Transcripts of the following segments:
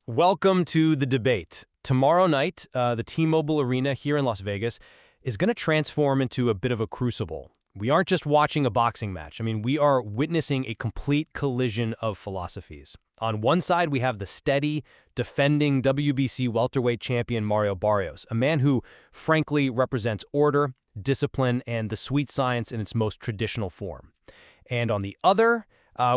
Welcome to the debate. Tomorrow night, the T-Mobile Arena here in Las Vegas is going to transform into a bit of a crucible. We aren't just watching a boxing match. We are witnessing a complete collision of philosophies. On one side, we have the steady, defending WBC Welterweight champion Mario Barrios, a man who, frankly, represents order, discipline, and the sweet science in its most traditional form. And on the other,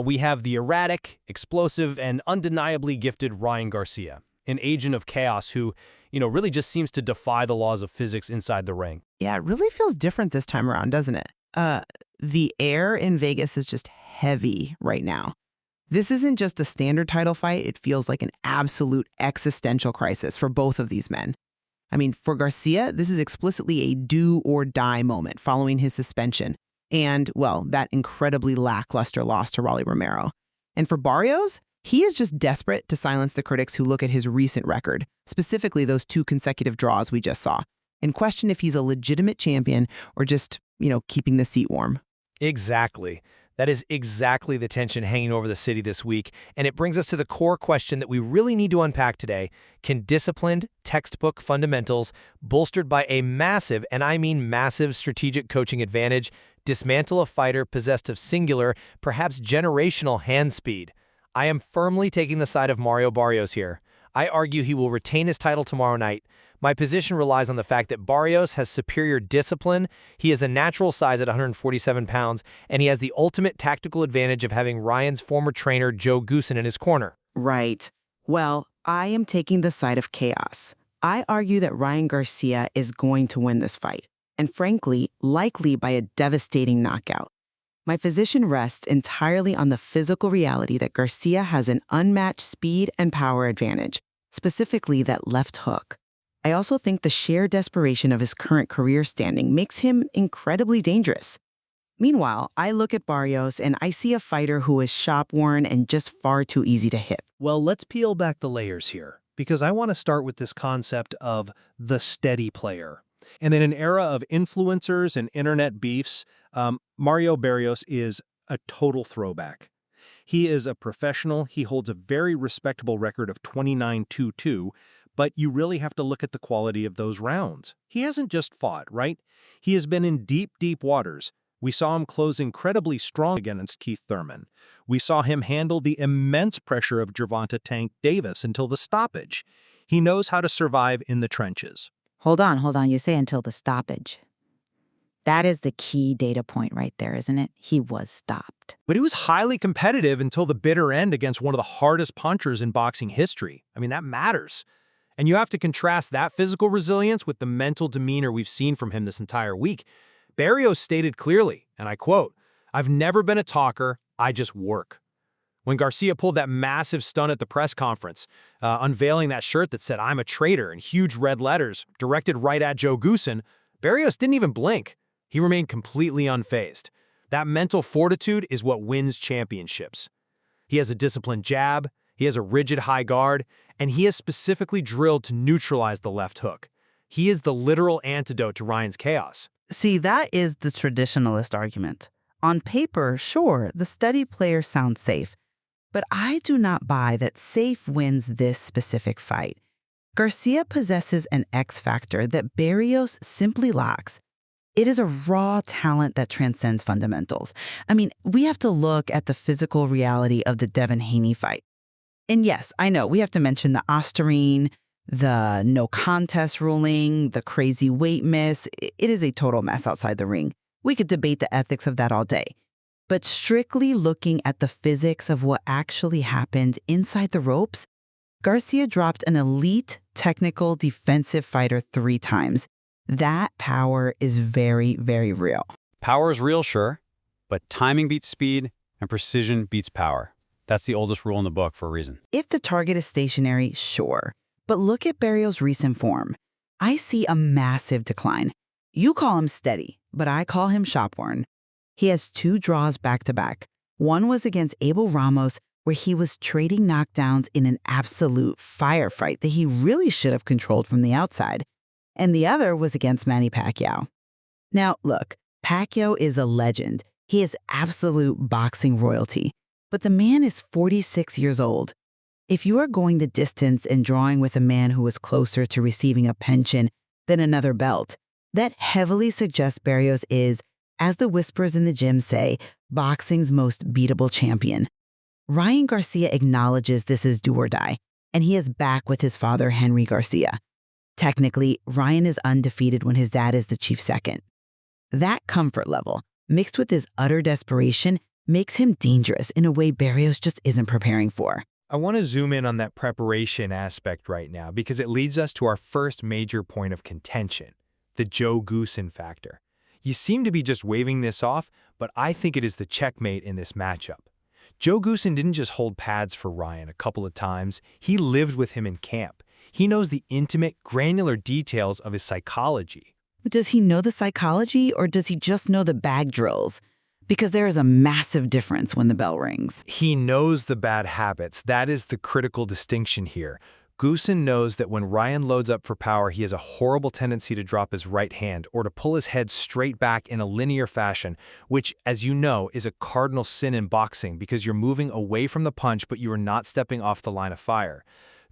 we have the erratic, explosive, and undeniably gifted Ryan Garcia, an agent of chaos who, really just seems to defy the laws of physics inside the ring. Yeah, it really feels different this time around, doesn't it? The air in Vegas is just heavy right now. This isn't just a standard title fight. It feels like an absolute existential crisis for both of these men. For Garcia, this is explicitly a do-or-die moment following his suspension. And, well, that incredibly lackluster loss to Rolly Romero. And for Barrios, he is just desperate to silence the critics who look at his recent record, specifically those 2 consecutive draws we just saw, and question if he's a legitimate champion or just, keeping the seat warm. Exactly. That is exactly the tension hanging over the city this week, and it brings us to the core question that we really need to unpack today. Can disciplined, textbook fundamentals, bolstered by a massive, and I mean massive strategic coaching advantage, dismantle a fighter possessed of singular, perhaps generational hand speed? I am firmly taking the side of Mario Barrios here. I argue he will retain his title tomorrow night. My position relies on the fact that Barrios has superior discipline, he is a natural size at 147 pounds, and he has the ultimate tactical advantage of having Ryan's former trainer Joe Goosen in his corner. Right. Well, I am taking the side of chaos. I argue that Ryan Garcia is going to win this fight, and frankly, likely by a devastating knockout. My position rests entirely on the physical reality that Garcia has an unmatched speed and power advantage, specifically that left hook. I also think the sheer desperation of his current career standing makes him incredibly dangerous. Meanwhile, I look at Barrios and I see a fighter who is shop-worn and just far too easy to hit. Well, let's peel back the layers here, because I want to start with this concept of the steady player. And in an era of influencers and internet beefs, Mario Barrios is a total throwback. He is a professional. He holds a very respectable record of 29-2-2, but you really have to look at the quality of those rounds. He hasn't just fought, right? He has been in deep, deep waters. We saw him close incredibly strong against Keith Thurman. We saw him handle the immense pressure of Gervonta Tank Davis until the stoppage. He knows how to survive in the trenches. Hold on. You say until the stoppage. That is the key data point right there, isn't it? He was stopped. But he was highly competitive until the bitter end against one of the hardest punchers in boxing history. That matters. And you have to contrast that physical resilience with the mental demeanor we've seen from him this entire week. Barrios stated clearly, and I quote, "I've never been a talker, I just work." When Garcia pulled that massive stunt at the press conference, unveiling that shirt that said, "I'm a traitor," in huge red letters, directed right at Joe Goosen, Barrios didn't even blink. He remained completely unfazed. That mental fortitude is what wins championships. He has a disciplined jab, he has a rigid high guard, and he is specifically drilled to neutralize the left hook. He is the literal antidote to Ryan's chaos. See, that is the traditionalist argument. On paper, sure, the steady player sounds safe. But I do not buy that safe wins this specific fight. Garcia possesses an X factor that Barrios simply lacks. It is a raw talent that transcends fundamentals. We have to look at the physical reality of the Devin Haney fight. And yes, I know, we have to mention the Osterine, the no contest ruling, the crazy weight miss. It is a total mess outside the ring. We could debate the ethics of that all day. But strictly looking at the physics of what actually happened inside the ropes, Garcia dropped an elite, technical, defensive fighter 3 times. That power is very, very real. Power is real, sure, but timing beats speed and precision beats power. That's the oldest rule in the book for a reason. If the target is stationary, sure. But look at Barrios' recent form. I see a massive decline. You call him steady, but I call him shop-worn. He has 2 draws back-to-back. One was against Abel Ramos, where he was trading knockdowns in an absolute firefight that he really should have controlled from the outside. And the other was against Manny Pacquiao. Now, look, Pacquiao is a legend. He is absolute boxing royalty. But the man is 46 years old. If you are going the distance and drawing with a man who is closer to receiving a pension than another belt, that heavily suggests Barrios is, as the whispers in the gym say, boxing's most beatable champion. Ryan Garcia acknowledges this is do or die, and he is back with his father, Henry Garcia. Technically, Ryan is undefeated when his dad is the chief second. That comfort level, mixed with his utter desperation, makes him dangerous in a way Barrios just isn't preparing for. I want to zoom in on that preparation aspect right now because it leads us to our first major point of contention, the Joe Goossen factor. You seem to be just waving this off, but I think it is the checkmate in this matchup. Joe Goossen didn't just hold pads for Ryan a couple of times, he lived with him in camp. He knows the intimate, granular details of his psychology. Does he know the psychology or does he just know the bag drills? Because there is a massive difference when the bell rings. He knows the bad habits. That is the critical distinction here. Goossen knows that when Ryan loads up for power, he has a horrible tendency to drop his right hand or to pull his head straight back in a linear fashion, which, as you know, is a cardinal sin in boxing because you're moving away from the punch but you are not stepping off the line of fire.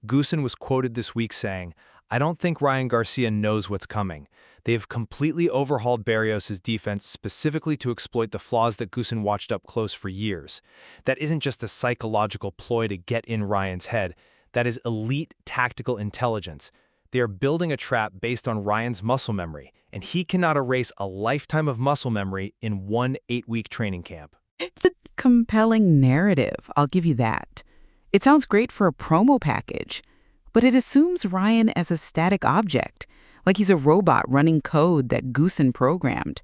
Goossen was quoted this week saying, "I don't think Ryan Garcia knows what's coming. They have completely overhauled Barrios' defense specifically to exploit the flaws that Goossen watched up close for years. That isn't just a psychological ploy to get in Ryan's head. That is elite tactical intelligence. They are building a trap based on Ryan's muscle memory, and he cannot erase a lifetime of muscle memory in one 8-week training camp." It's a compelling narrative, I'll give you that. It sounds great for a promo package, but it assumes Ryan as a static object, like he's a robot running code that Goossen programmed.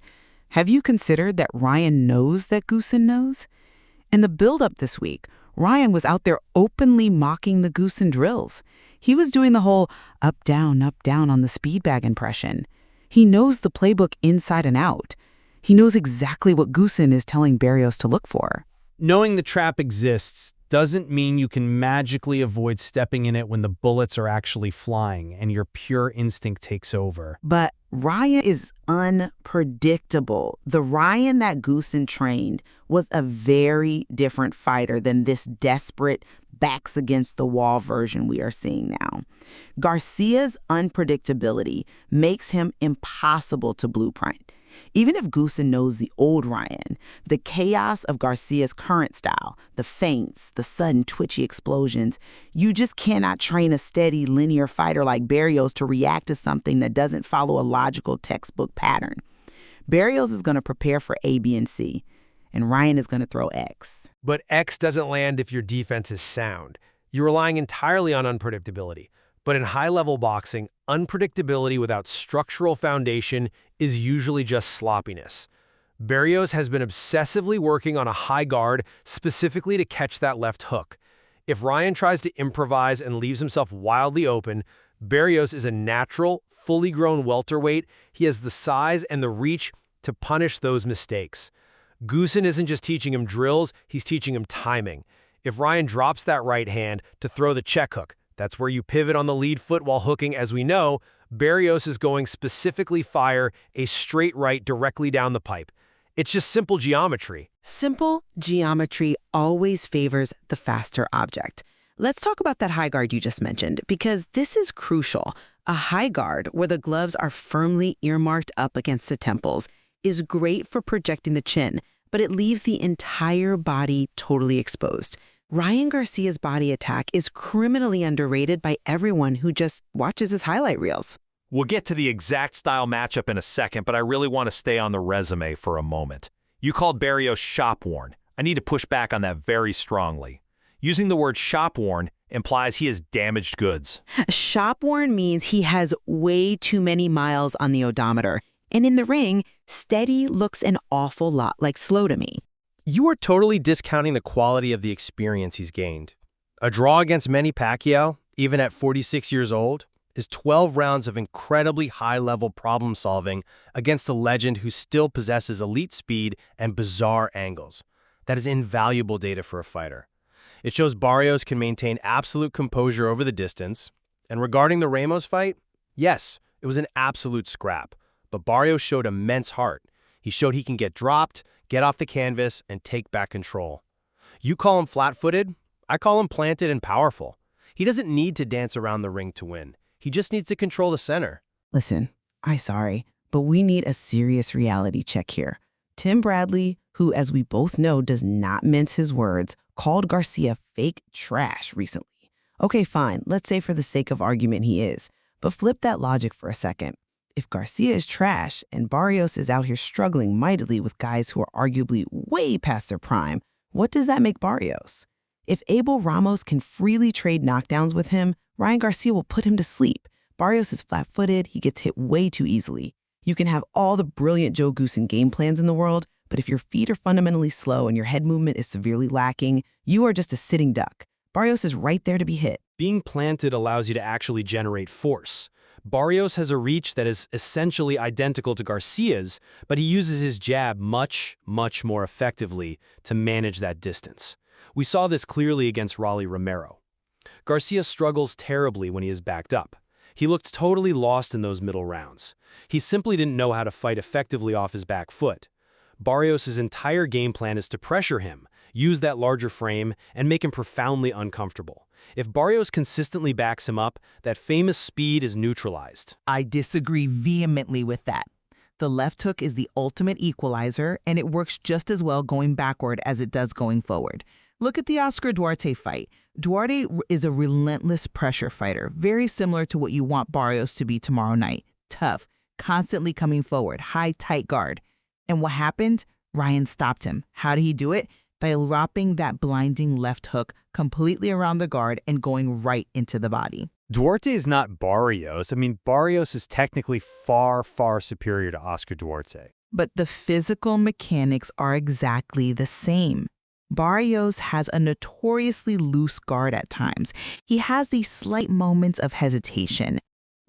Have you considered that Ryan knows that Goossen knows? In the build-up this week, Ryan was out there openly mocking the Goossen drills. He was doing the whole up, down on the speed bag impression. He knows the playbook inside and out. He knows exactly what Goossen is telling Barrios to look for. Knowing the trap exists doesn't mean you can magically avoid stepping in it when the bullets are actually flying and your pure instinct takes over. But Ryan is unpredictable. The Ryan that Goossen trained was a very different fighter than this desperate, backs against the wall version we are seeing now. Garcia's unpredictability makes him impossible to blueprint. Even if Goossen knows the old Ryan, the chaos of Garcia's current style, the feints, the sudden twitchy explosions, you just cannot train a steady, linear fighter like Barrios to react to something that doesn't follow a logical textbook pattern. Barrios is going to prepare for A, B, and C, and Ryan is going to throw X. But X doesn't land if your defense is sound. You're relying entirely on unpredictability. But in high-level boxing, unpredictability without structural foundation is usually just sloppiness. Barrios has been obsessively working on a high guard specifically to catch that left hook. If Ryan tries to improvise and leaves himself wildly open, Barrios is a natural, fully grown welterweight. He has the size and the reach to punish those mistakes. Goossen isn't just teaching him drills, he's teaching him timing. If Ryan drops that right hand to throw the check hook, that's where you pivot on the lead foot while hooking, as we know, Barrios is going specifically fire a straight right directly down the pipe. It's just simple geometry. Simple geometry always favors the faster object. Let's talk about that high guard you just mentioned, because this is crucial. A high guard, where the gloves are firmly earmarked up against the temples, is great for projecting the chin, but it leaves the entire body totally exposed. Ryan Garcia's body attack is criminally underrated by everyone who just watches his highlight reels. We'll get to the exact style matchup in a second, but I really want to stay on the resume for a moment. You called Barrios shop-worn. I need to push back on that very strongly. Using the word shop-worn implies he has damaged goods. Shop-worn means he has way too many miles on the odometer. And in the ring, steady looks an awful lot like slow to me. You are totally discounting the quality of the experience he's gained. A draw against Manny Pacquiao, even at 46 years old, is 12 rounds of incredibly high-level problem-solving against a legend who still possesses elite speed and bizarre angles. That is invaluable data for a fighter. It shows Barrios can maintain absolute composure over the distance. And regarding the Ramos fight, yes, it was an absolute scrap. But Barrios showed immense heart. He showed he can get dropped, get off the canvas, and take back control. You call him flat-footed, I call him planted and powerful. He doesn't need to dance around the ring to win. He just needs to control the center. Listen, I'm sorry, but we need a serious reality check here. Tim Bradley, who, as we both know, does not mince his words, called Garcia fake trash recently. Okay, fine, let's say for the sake of argument he is. But flip that logic for a second. If Garcia is trash and Barrios is out here struggling mightily with guys who are arguably way past their prime, what does that make Barrios? If Abel Ramos can freely trade knockdowns with him, Ryan Garcia will put him to sleep. Barrios is flat-footed, he gets hit way too easily. You can have all the brilliant Joe Goosen game plans in the world, but if your feet are fundamentally slow and your head movement is severely lacking, you are just a sitting duck. Barrios is right there to be hit. Being planted allows you to actually generate force. Barrios has a reach that is essentially identical to Garcia's, but he uses his jab much, much more effectively to manage that distance. We saw this clearly against Rolly Romero. Garcia struggles terribly when he is backed up. He looked totally lost in those middle rounds. He simply didn't know how to fight effectively off his back foot. Barrios' entire game plan is to pressure him, use that larger frame, and make him profoundly uncomfortable. If Barrios consistently backs him up, that famous speed is neutralized. I disagree vehemently with that. The left hook is the ultimate equalizer, and it works just as well going backward as it does going forward. Look at the Oscar Duarte fight. Duarte is a relentless pressure fighter, very similar to what you want Barrios to be tomorrow night. Tough, constantly coming forward, high, tight guard. And what happened? Ryan stopped him. How did he do it? By lopping that blinding left hook completely around the guard and going right into the body. Duarte is not Barrios. I mean, Barrios is technically far, far superior to Oscar Duarte. But the physical mechanics are exactly the same. Barrios has a notoriously loose guard at times. He has these slight moments of hesitation.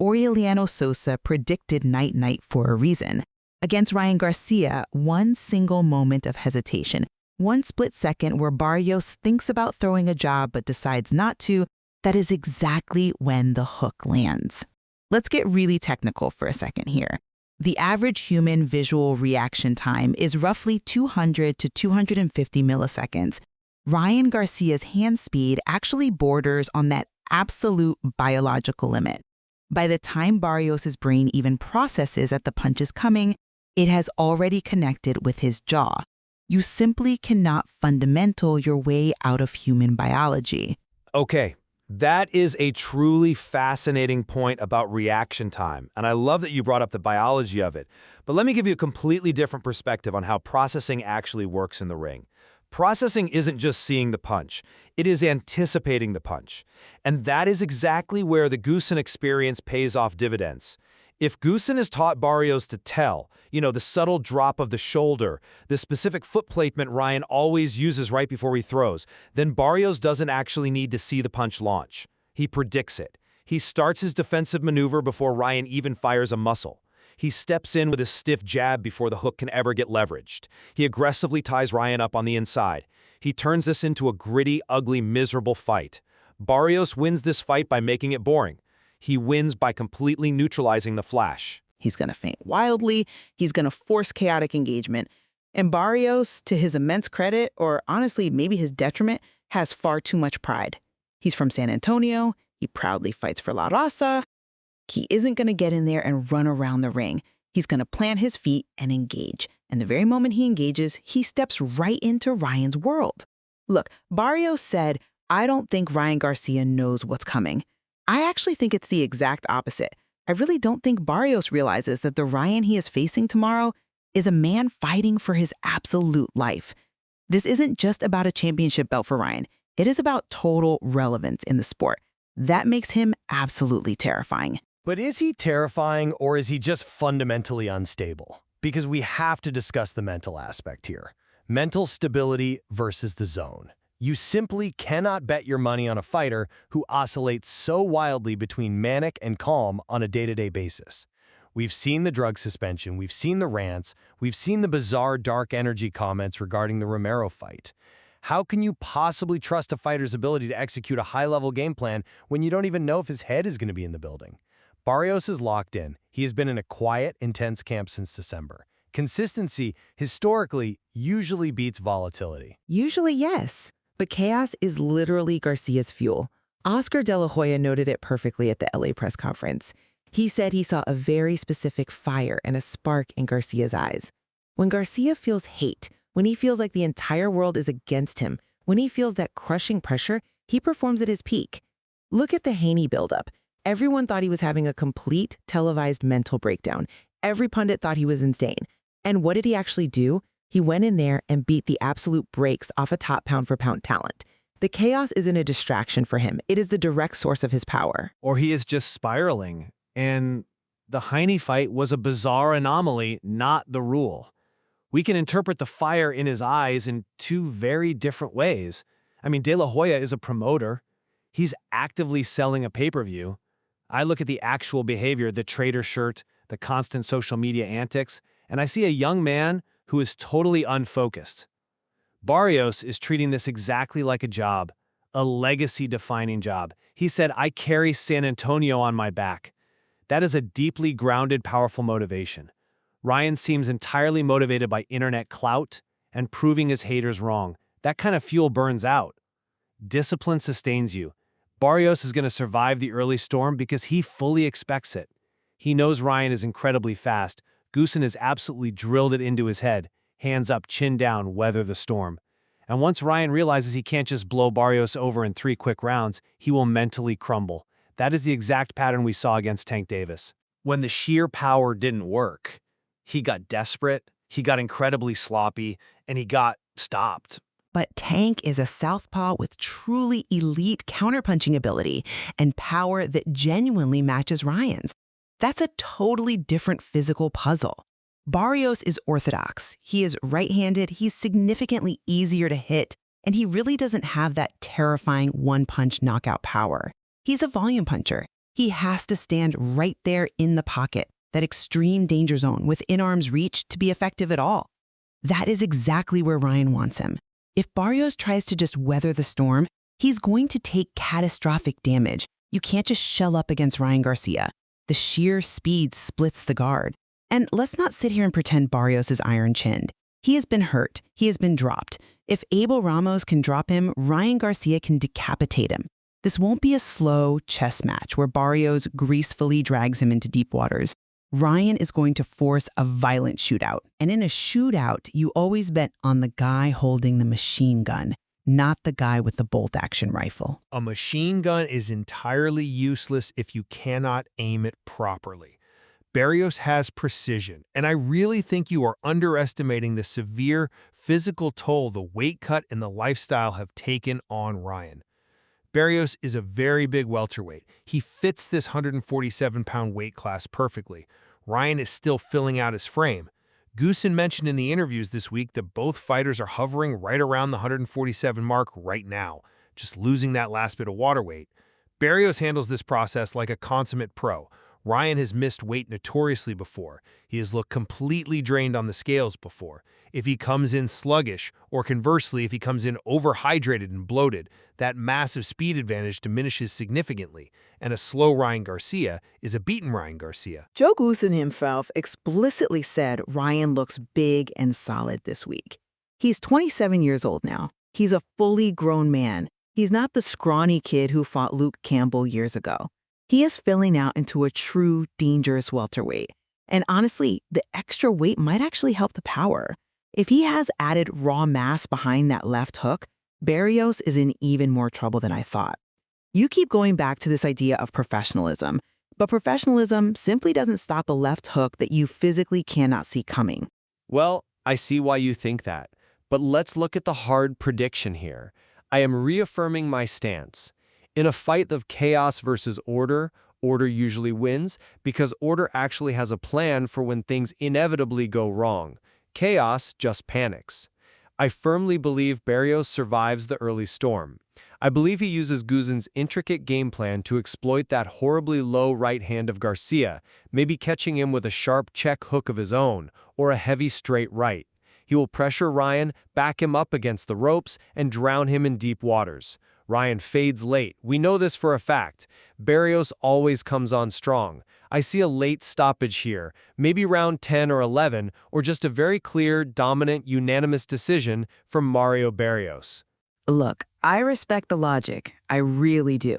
Aureliano Sosa predicted night-night for a reason. Against Ryan Garcia, one single moment of hesitation, one split second where Barrios thinks about throwing a jab but decides not to, that is exactly when the hook lands. Let's get really technical for a second here. The average human visual reaction time is roughly 200 to 250 milliseconds. Ryan Garcia's hand speed actually borders on that absolute biological limit. By the time Barrios' brain even processes that the punch is coming, it has already connected with his jaw. You simply cannot fundamental your way out of human biology. Okay, that is a truly fascinating point about reaction time, and I love that you brought up the biology of it. But let me give you a completely different perspective on how processing actually works in the ring. Processing isn't just seeing the punch, it is anticipating the punch. And that is exactly where the Goosen experience pays off dividends. If Goosen has taught Barrios to tell, the subtle drop of the shoulder, the specific foot placement Ryan always uses right before he throws, then Barrios doesn't actually need to see the punch launch. He predicts it. He starts his defensive maneuver before Ryan even fires a muscle. He steps in with a stiff jab before the hook can ever get leveraged. He aggressively ties Ryan up on the inside. He turns this into a gritty, ugly, miserable fight. Barrios wins this fight by making it boring. He wins by completely neutralizing the flash. He's going to feint wildly. He's going to force chaotic engagement. And Barrios, to his immense credit, or honestly maybe his detriment, has far too much pride. He's from San Antonio. He proudly fights for La Raza. He isn't going to get in there and run around the ring. He's going to plant his feet and engage. And the very moment he engages, he steps right into Ryan's world. Look, Barrios said, "I don't think Ryan Garcia knows what's coming." I actually think it's the exact opposite. I really don't think Barrios realizes that the Ryan he is facing tomorrow is a man fighting for his absolute life. This isn't just about a championship belt for Ryan. It is about total relevance in the sport. That makes him absolutely terrifying. But is he terrifying, or is he just fundamentally unstable? Because we have to discuss the mental aspect here. Mental stability versus the zone. You simply cannot bet your money on a fighter who oscillates so wildly between manic and calm on a day-to-day basis. We've seen the drug suspension, we've seen the rants, we've seen the bizarre dark energy comments regarding the Romero fight. How can you possibly trust a fighter's ability to execute a high-level game plan when you don't even know if his head is going to be in the building? Barrios is locked in. He has been in a quiet, intense camp since December. Consistency, historically, usually beats volatility. Usually, yes. But chaos is literally Garcia's fuel. Oscar De La Hoya noted it perfectly at the LA press conference. He said he saw a very specific fire and a spark in Garcia's eyes. When Garcia feels hate, when he feels like the entire world is against him, when he feels that crushing pressure, he performs at his peak. Look at the Haney buildup. Everyone thought he was having a complete televised mental breakdown. Every pundit thought he was insane. And what did he actually do? He went in there and beat the absolute brakes off a top pound-for-pound talent. The chaos isn't a distraction for him. It is the direct source of his power. Or he is just spiraling. And the Heine fight was a bizarre anomaly, not the rule. We can interpret the fire in his eyes in two very different ways. I mean, De La Hoya is a promoter. He's actively selling a pay-per-view. I look at the actual behavior, the traitor shirt, the constant social media antics, and I see a young man who is totally unfocused. Barrios is treating this exactly like a job, a legacy-defining job. He said, "I carry San Antonio on my back." That is a deeply grounded, powerful motivation. Ryan seems entirely motivated by internet clout and proving his haters wrong. That kind of fuel burns out. Discipline sustains you. Barrios is going to survive the early storm because he fully expects it. He knows Ryan is incredibly fast. Goosen has absolutely drilled it into his head. Hands up, chin down, weather the storm. And once Ryan realizes he can't just blow Barrios over in 3 quick rounds, he will mentally crumble. That is the exact pattern we saw against Tank Davis. When the sheer power didn't work, he got desperate, he got incredibly sloppy, and he got stopped. But Tank is a southpaw with truly elite counterpunching ability and power that genuinely matches Ryan's. That's a totally different physical puzzle. Barrios is orthodox. He is right-handed, he's significantly easier to hit, and he really doesn't have that terrifying one-punch knockout power. He's a volume puncher. He has to stand right there in the pocket, that extreme danger zone within arm's reach to be effective at all. That is exactly where Ryan wants him. If Barrios tries to just weather the storm, he's going to take catastrophic damage. You can't just shell up against Ryan Garcia. The sheer speed splits the guard. And let's not sit here and pretend Barrios is iron-chinned. He has been hurt. He has been dropped. If Abel Ramos can drop him, Ryan Garcia can decapitate him. This won't be a slow chess match where Barrios gracefully drags him into deep waters. Ryan is going to force a violent shootout. And in a shootout, you always bet on the guy holding the machine gun, not the guy with the bolt-action rifle. A machine gun is entirely useless if you cannot aim it properly. Barrios has precision, and I really think you are underestimating the severe physical toll the weight cut and the lifestyle have taken on Ryan. Barrios is a very big welterweight. He fits this 147-pound weight class perfectly. Ryan is still filling out his frame. Goosen mentioned in the interviews this week that both fighters are hovering right around the 147 mark right now, just losing that last bit of water weight. Barrios handles this process like a consummate pro. Ryan has missed weight notoriously before. He has looked completely drained on the scales before. If he comes in sluggish, or conversely, if he comes in overhydrated and bloated, that massive speed advantage diminishes significantly, and a slow Ryan Garcia is a beaten Ryan Garcia. Joe Goosen himself explicitly said Ryan looks big and solid this week. He's 27 years old now. He's a fully grown man. He's not the scrawny kid who fought Luke Campbell years ago. He is filling out into a true dangerous welterweight. And honestly, the extra weight might actually help the power. If he has added raw mass behind that left hook, Barrios is in even more trouble than I thought. You keep going back to this idea of professionalism, but professionalism simply doesn't stop a left hook that you physically cannot see coming. Well, I see why you think that, but let's look at the hard prediction here. I am reaffirming my stance. In a fight of chaos versus order, order usually wins because order actually has a plan for when things inevitably go wrong. Chaos just panics. I firmly believe Barrios survives the early storm. I believe he uses Goosen's intricate game plan to exploit that horribly low right hand of Garcia, maybe catching him with a sharp check hook of his own, or a heavy straight right. He will pressure Ryan, back him up against the ropes, and drown him in deep waters. Ryan fades late. We know this for a fact. Barrios always comes on strong. I see a late stoppage here, maybe round 10 or 11, or just a very clear, dominant, unanimous decision from Mario Barrios. Look, I respect the logic. I really do.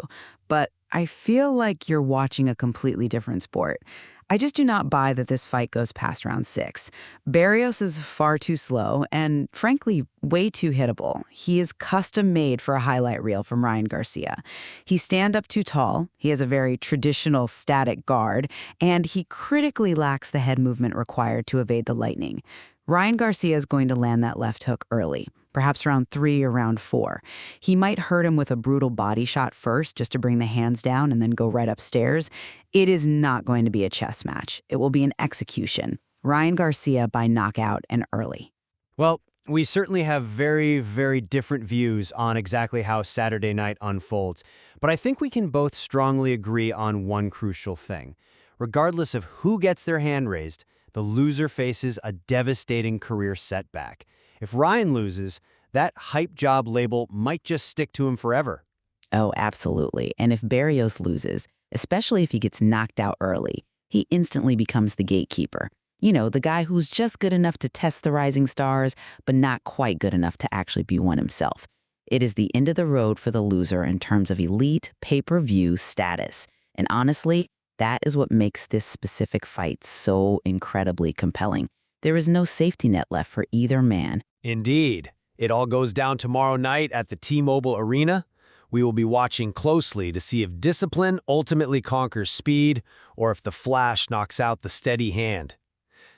But I feel like you're watching a completely different sport. I just do not buy that this fight goes past round 6. Barrios is far too slow and, frankly, way too hittable. He is custom made for a highlight reel from Ryan Garcia. He stand up too tall, he has a very traditional static guard, and he critically lacks the head movement required to evade the lightning. Ryan Garcia is going to land that left hook early, perhaps round 3 or round 4. He might hurt him with a brutal body shot first just to bring the hands down and then go right upstairs. It is not going to be a chess match. It will be an execution. Ryan Garcia by knockout and early. Well, we certainly have very, very different views on exactly how Saturday night unfolds, but I think we can both strongly agree on one crucial thing. Regardless of who gets their hand raised, the loser faces a devastating career setback. If Ryan loses, that hype job label might just stick to him forever. Oh, absolutely. And if Barrios loses, especially if he gets knocked out early, he instantly becomes the gatekeeper. You know, the guy who's just good enough to test the rising stars, but not quite good enough to actually be one himself. It is the end of the road for the loser in terms of elite pay-per-view status. And honestly, that is what makes this specific fight so incredibly compelling. There is no safety net left for either man. Indeed. It all goes down tomorrow night at the T-Mobile Arena. We will be watching closely to see if discipline ultimately conquers speed or if the flash knocks out the steady hand.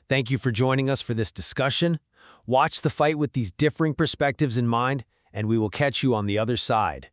Thank you for joining us for this discussion. Watch the fight with these differing perspectives in mind, and we will catch you on the other side.